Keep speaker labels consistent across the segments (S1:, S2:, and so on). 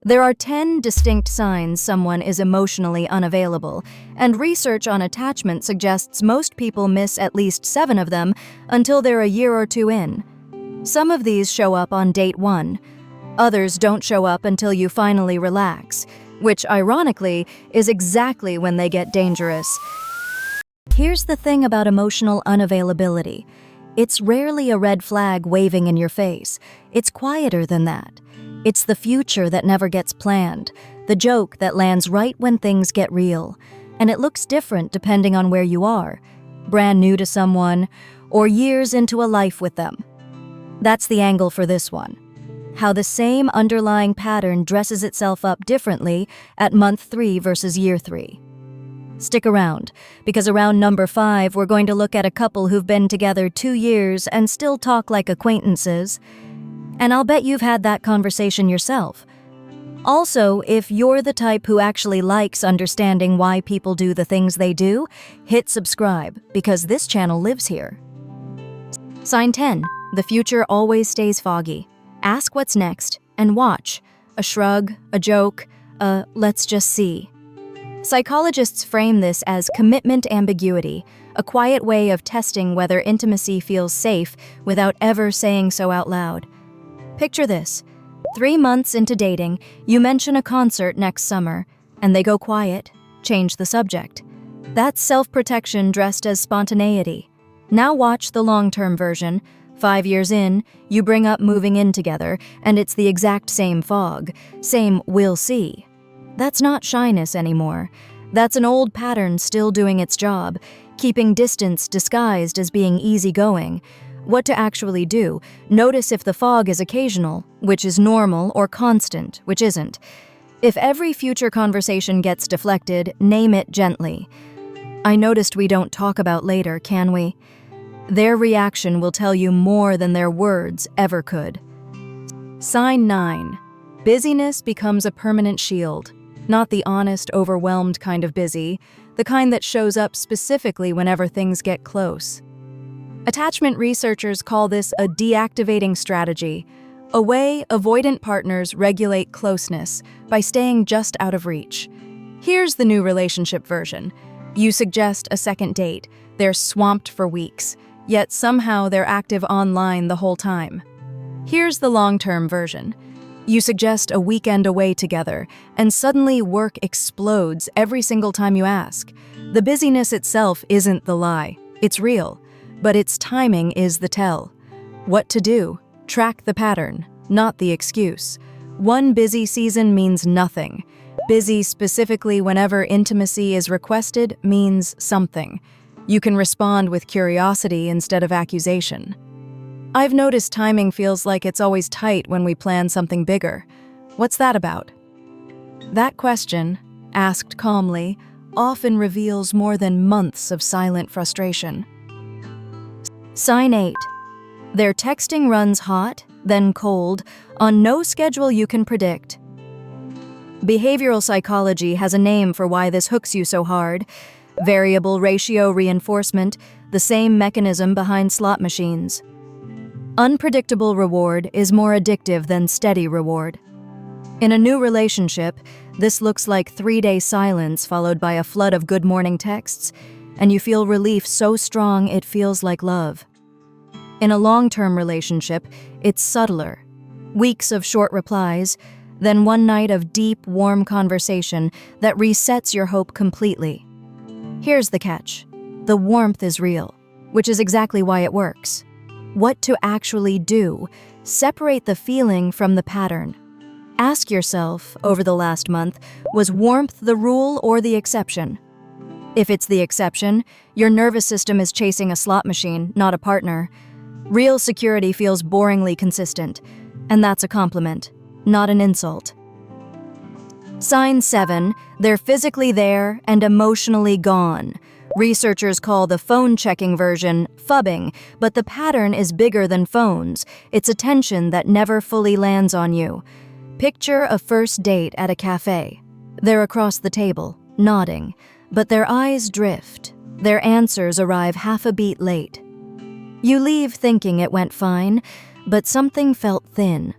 S1: There are 10 distinct signs someone is emotionally unavailable, and research on attachment suggests most people miss at least 7 of them until they're a year or 2 in. Some of these show up on date 1. Others don't show up until you finally relax, which, ironically, is exactly when they get dangerous. Here's the thing about emotional unavailability. It's rarely a red flag waving in your face. It's quieter than that. It's the future that never gets planned, the joke that lands right when things get real. And it looks different depending on where you are, brand new to someone, or years into a life with them. That's the angle for this one. How the same underlying pattern dresses itself up differently at month 3 versus year 3. Stick around, because around number 5, we're going to look at a couple who've been together 2 years and still talk like acquaintances. And I'll bet you've had that conversation yourself. Also, if you're the type who actually likes understanding why people do the things they do, hit subscribe, because this channel lives here. Sign 10. The future always stays foggy. Ask what's next, and watch. A shrug, a joke, let's just see. Psychologists frame this as commitment ambiguity, a quiet way of testing whether intimacy feels safe without ever saying so out loud. Picture this. 3 months into dating, you mention a concert next summer, and they go quiet, change the subject. That's self-protection dressed as spontaneity. Now watch the long-term version. 5 years in, you bring up moving in together, and it's the exact same fog, same "we'll see." That's not shyness anymore. That's an old pattern still doing its job, keeping distance disguised as being easygoing. What to actually do: notice if the fog is occasional, which is normal, or constant, which isn't. If every future conversation gets deflected, name it gently. I noticed we don't talk about later, can we? Their reaction will tell you more than their words ever could. Sign 9. Busyness becomes a permanent shield. Not the honest, overwhelmed kind of busy, the kind that shows up specifically whenever things get close. Attachment researchers call this a deactivating strategy, a way avoidant partners regulate closeness by staying just out of reach. Here's the new relationship version. You suggest a second date. They're swamped for weeks, yet somehow they're active online the whole time. Here's the long-term version. You suggest a weekend away together, and suddenly work explodes every single time you ask. The busyness itself isn't the lie. It's real. But its timing is the tell. What to do? Track the pattern, not the excuse. One busy season means nothing. Busy specifically whenever intimacy is requested means something. You can respond with curiosity instead of accusation. I've noticed timing feels like it's always tight when we plan something bigger. What's that about? That question, asked calmly, often reveals more than months of silent frustration. Sign 8. Their texting runs hot, then cold, on no schedule you can predict. Behavioral psychology has a name for why this hooks you so hard. Variable ratio reinforcement, the same mechanism behind slot machines. Unpredictable reward is more addictive than steady reward. In a new relationship, this looks like 3-day silence followed by a flood of good morning texts, and you feel relief so strong it feels like love. In a long-term relationship, it's subtler. Weeks of short replies, then one night of deep, warm conversation that resets your hope completely. Here's the catch. The warmth is real, which is exactly why it works. What to actually do: separate the feeling from the pattern. Ask yourself, over the last month, was warmth the rule or the exception? If it's the exception, your nervous system is chasing a slot machine, not a partner. Real security feels boringly consistent, and that's a compliment, not an insult. Sign 7, they're physically there and emotionally gone. Researchers call the phone-checking version phubbing, but the pattern is bigger than phones. It's attention that never fully lands on you. Picture a first date at a cafe. They're across the table, nodding, but their eyes drift. Their answers arrive half a beat late. You leave thinking it went fine, but something felt thin.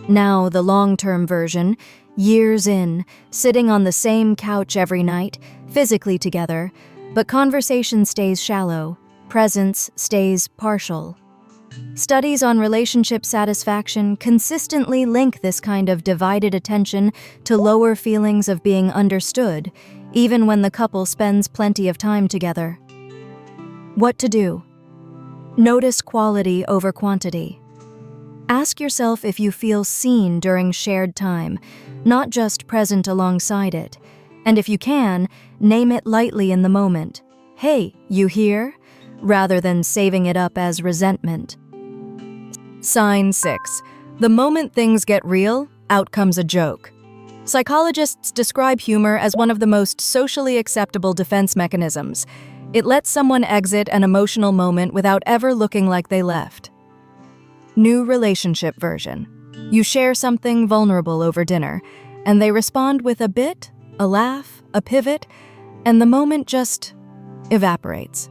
S1: Now, the long-term version, Years in, sitting on the same couch every night, physically together, but conversation stays shallow, presence stays partial. Studies on relationship satisfaction consistently link this kind of divided attention to lower feelings of being understood, even when the couple spends plenty of time together. What to do? Notice quality over quantity. Ask yourself if you feel seen during shared time, not just present alongside it. And if you can, name it lightly in the moment. Hey, you here? Rather than saving it up as resentment. Sign 6. The moment things get real, out comes a joke. Psychologists describe humor as one of the most socially acceptable defense mechanisms. It lets someone exit an emotional moment without ever looking like they left. New relationship version. You share something vulnerable over dinner, and they respond with a bit, a laugh, a pivot, and the moment just evaporates.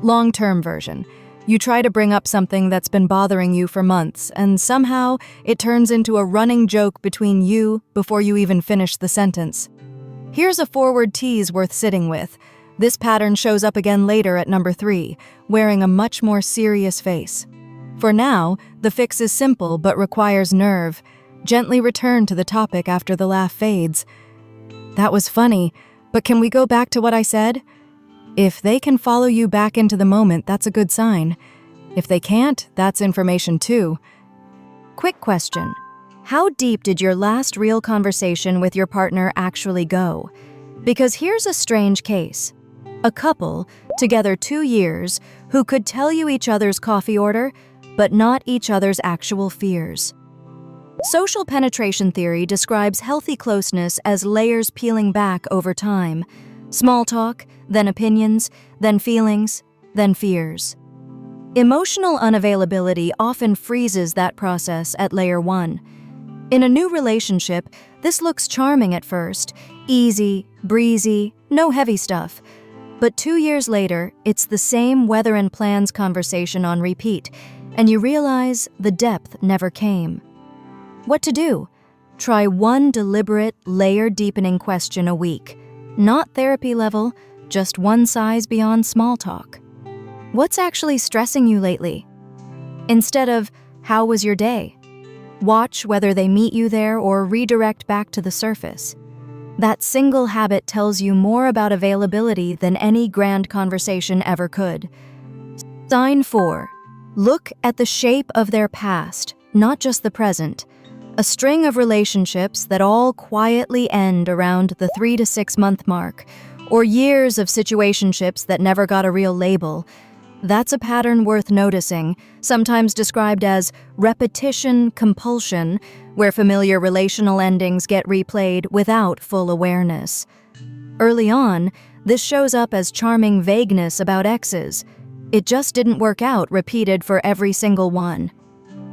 S1: Long-term version. You try to bring up something that's been bothering you for months, and somehow it turns into a running joke between you before you even finish the sentence. Here's a forward tease worth sitting with. This pattern shows up again later at number 3, wearing a much more serious face. For now, the fix is simple but requires nerve. Gently return to the topic after the laugh fades. That was funny, but can we go back to what I said? If they can follow you back into the moment, that's a good sign. If they can't, that's information too. Quick question. How deep did your last real conversation with your partner actually go? Because here's a strange case. A couple, together 2 years, who could tell you each other's coffee order, but not each other's actual fears. Social penetration theory describes healthy closeness as layers peeling back over time. Small talk, then opinions, then feelings, then fears. Emotional unavailability often freezes that process at layer 1. In a new relationship, this looks charming at first, easy, breezy, no heavy stuff. But 2 years later, it's the same weather and plans conversation on repeat, and you realize the depth never came. What to do? Try one deliberate, layer-deepening question a week. Not therapy level, just one size beyond small talk. What's actually stressing you lately? Instead of, how was your day? Watch whether they meet you there or redirect back to the surface. That single habit tells you more about availability than any grand conversation ever could. Sign 4. Look at the shape of their past, not just the present. A string of relationships that all quietly end around the 3 to 6 month mark, or years of situationships that never got a real label. That's a pattern worth noticing, sometimes described as repetition compulsion, where familiar relational endings get replayed without full awareness. Early on, this shows up as charming vagueness about exes. It just didn't work out repeated for every single one.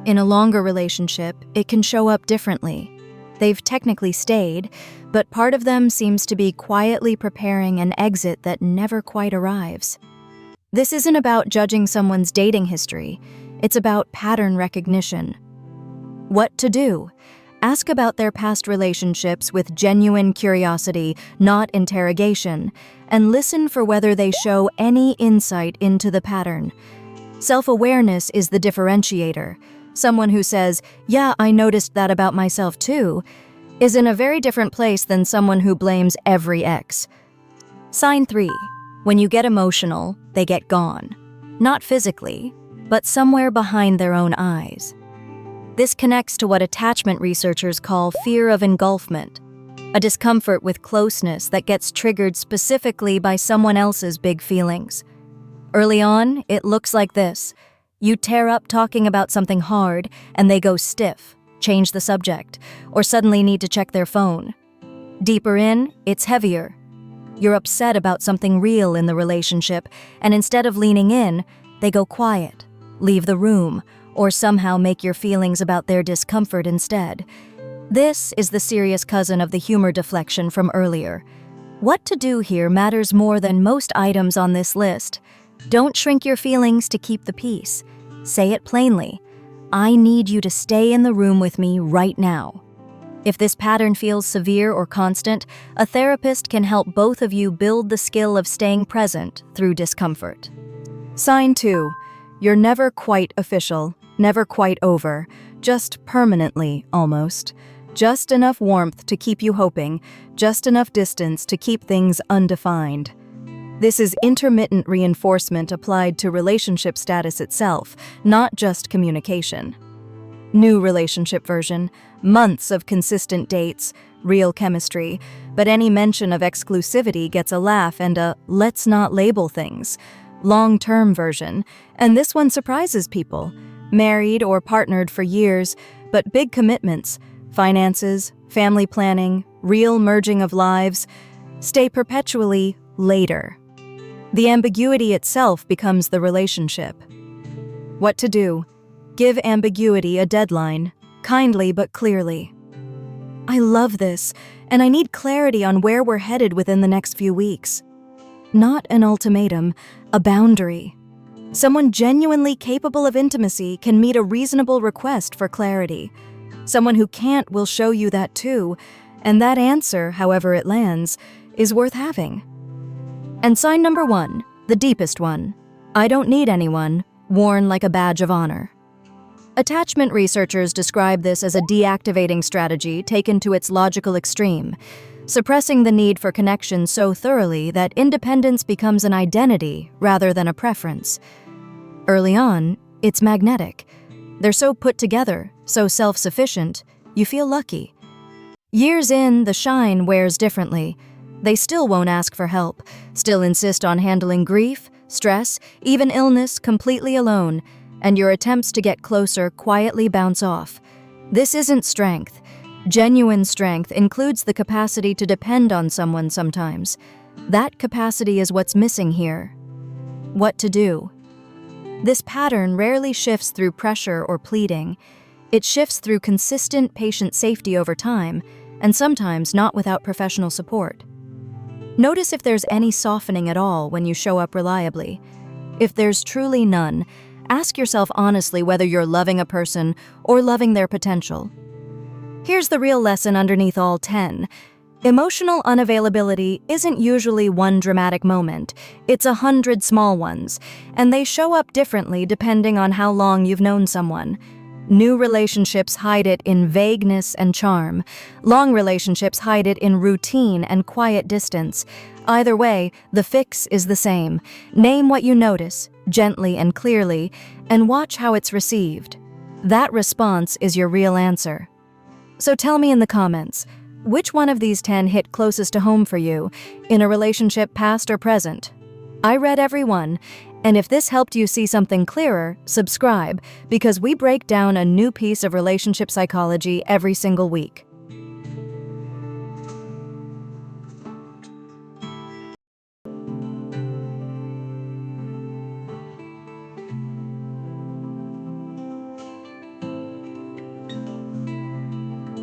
S1: In a longer relationship, it can show up differently. They've technically stayed, but part of them seems to be quietly preparing an exit that never quite arrives. This isn't about judging someone's dating history. It's about pattern recognition. What to do? Ask about their past relationships with genuine curiosity, not interrogation, and listen for whether they show any insight into the pattern. Self-awareness is the differentiator. Someone who says, "Yeah, I noticed that about myself too," is in a very different place than someone who blames every ex. Sign 3. When you get emotional, they get gone. Not physically, but somewhere behind their own eyes. This connects to what attachment researchers call fear of engulfment, a discomfort with closeness that gets triggered specifically by someone else's big feelings. Early on, it looks like this. You tear up talking about something hard, and they go stiff, change the subject, or suddenly need to check their phone. Deeper in, it's heavier. You're upset about something real in the relationship, and instead of leaning in, they go quiet, leave the room, or somehow make your feelings about their discomfort instead. This is the serious cousin of the humor deflection from earlier. What to do here matters more than most items on this list. Don't shrink your feelings to keep the peace. Say it plainly. I need you to stay in the room with me right now. If this pattern feels severe or constant, a therapist can help both of you build the skill of staying present through discomfort. Sign 2. You're never quite official, never quite over, just permanently, almost. Just enough warmth to keep you hoping, just enough distance to keep things undefined. This is intermittent reinforcement applied to relationship status itself, not just communication. New relationship version, months of consistent dates, real chemistry, but any mention of exclusivity gets a laugh and a "let's not label things." Long-term version, and this one surprises people. Married or partnered for years, but big commitments, finances, family planning, real merging of lives, stay perpetually later. The ambiguity itself becomes the relationship. What to do? Give ambiguity a deadline, kindly but clearly. I love this, and I need clarity on where we're headed within the next few weeks. Not an ultimatum, a boundary. Someone genuinely capable of intimacy can meet a reasonable request for clarity. Someone who can't will show you that too, and that answer, however it lands, is worth having. And sign number 1, the deepest one. I don't need anyone, worn like a badge of honor. Attachment researchers describe this as a deactivating strategy taken to its logical extreme, suppressing the need for connection so thoroughly that independence becomes an identity rather than a preference. Early on, it's magnetic. They're so put together, so self-sufficient, you feel lucky. Years in, the shine wears differently. They still won't ask for help, still insist on handling grief, stress, even illness completely alone, and your attempts to get closer quietly bounce off. This isn't strength. Genuine strength includes the capacity to depend on someone sometimes. That capacity is what's missing here. What to do? This pattern rarely shifts through pressure or pleading. It shifts through consistent patient safety over time, and sometimes not without professional support. Notice if there's any softening at all when you show up reliably. If there's truly none, ask yourself honestly whether you're loving a person or loving their potential. Here's the real lesson underneath all 10. Emotional unavailability isn't usually one dramatic moment. It's 100 small ones, and they show up differently depending on how long you've known someone. New relationships hide it in vagueness and charm. Long relationships hide it in routine and quiet distance. Either way, the fix is the same. Name what you notice, gently and clearly, and watch how it's received. That response is your real answer. So tell me in the comments, which one of these 10 hit closest to home for you, in a relationship past or present? I read every one, and if this helped you see something clearer, subscribe, because we break down a new piece of relationship psychology every single week.